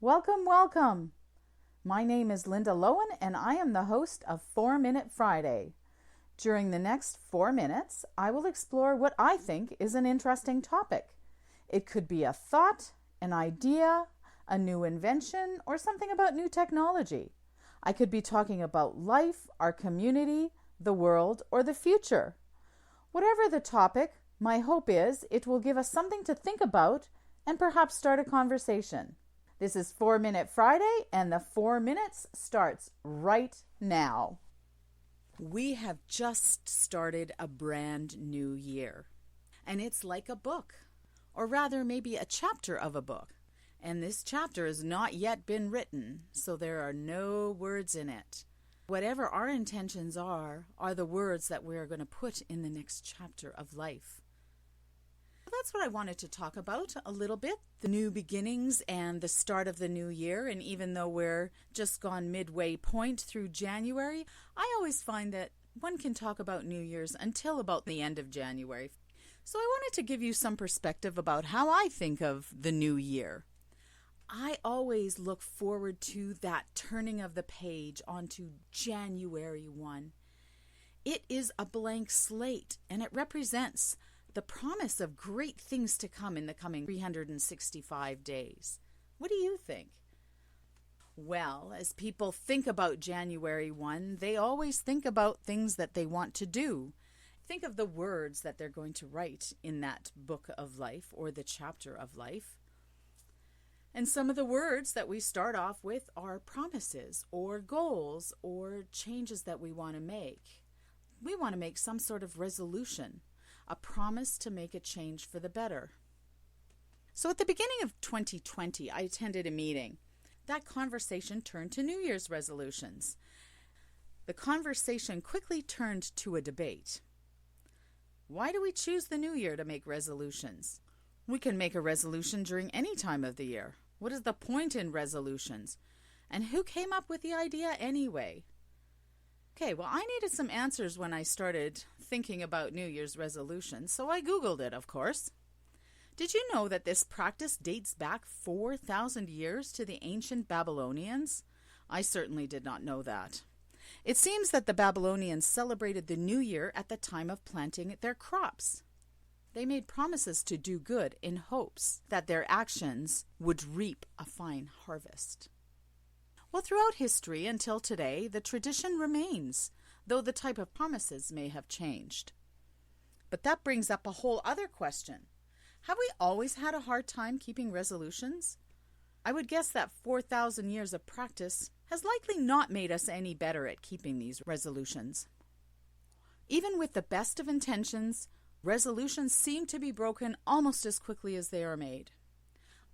Welcome, welcome. My name is Linda Lowen and I am the host of 4 Minute Friday. During the next 4 minutes, I will explore what I think is an interesting topic. It could be a thought, an idea, a new invention, or something about new technology. I could be talking about life, our community, the world, or the future. Whatever the topic, my hope is it will give us something to think about and perhaps start a conversation. This is 4 Minute Friday, and the 4 minutes starts right now. We have just started a brand new year, and it's like a book, or rather maybe a chapter of a book. And this chapter has not yet been written, so there are no words in it. Whatever our intentions are the words that we are going to put in the next chapter of life. That's what I wanted to talk about a little bit, the new beginnings and the start of the new year. And even though we're just gone midway point through January, I always find that one can talk about New Year's until about the end of January. So I wanted to give you some perspective about how I think of the new year. I always look forward to that turning of the page onto January 1. It is a blank slate, and it represents the promise of great things to come in the coming 365 days. What do you think? Well, as people think about January 1, they always think about things that they want to do. Think of the words that they're going to write in that book of life or the chapter of life. And some of the words that we start off with are promises or goals or changes that we want to make. We want to make some sort of resolution, a promise to make a change for the better. So at the beginning of 2020, I attended a meeting. That conversation turned to New Year's resolutions. The conversation quickly turned to a debate. Why do we choose the new year to make resolutions? We can make a resolution during any time of the year. What is the point in resolutions? And who came up with the idea anyway? Okay, well, I needed some answers when I started thinking about New Year's resolutions, so I Googled it, of course. Did you know that this practice dates back 4,000 years to the ancient Babylonians? I certainly did not know that. It seems that the Babylonians celebrated the New Year at the time of planting their crops. They made promises to do good in hopes that their actions would reap a fine harvest. Well, throughout history until today, the tradition remains, though the type of promises may have changed. But that brings up a whole other question. Have we always had a hard time keeping resolutions? I would guess that 4,000 years of practice has likely not made us any better at keeping these resolutions. Even with the best of intentions, resolutions seem to be broken almost as quickly as they are made.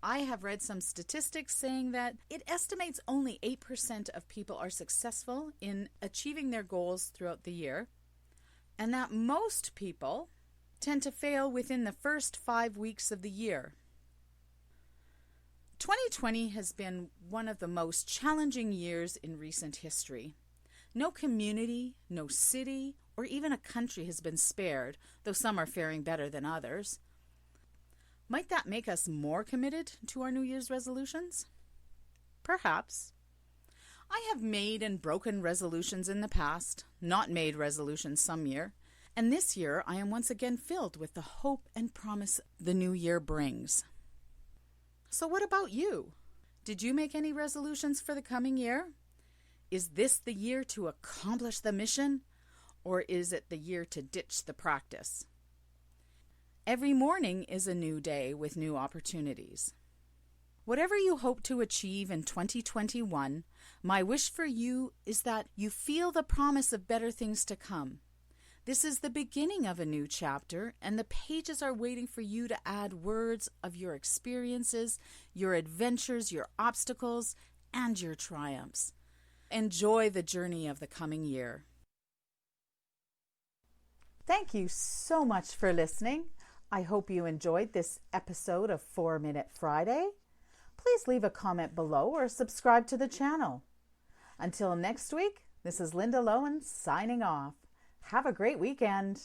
I have read some statistics saying that it estimates only 8% of people are successful in achieving their goals throughout the year, and that most people tend to fail within the first 5 weeks of the year. 2020 has been one of the most challenging years in recent history. No community, no city, or even a country has been spared, though some are faring better than others. Might that make us more committed to our New Year's resolutions? Perhaps. I have made and broken resolutions in the past, not made resolutions some year, and this year I am once again filled with the hope and promise the new year brings. So what about you? Did you make any resolutions for the coming year? Is this the year to accomplish the mission, or is it the year to ditch the practice? Every morning is a new day with new opportunities. Whatever you hope to achieve in 2021, my wish for you is that you feel the promise of better things to come. This is the beginning of a new chapter, and the pages are waiting for you to add words of your experiences, your adventures, your obstacles, and your triumphs. Enjoy the journey of the coming year. Thank you so much for listening. I hope you enjoyed this episode of 4 Minute Friday. Please leave a comment below or subscribe to the channel. Until next week, this is Linda Lowen signing off. Have a great weekend.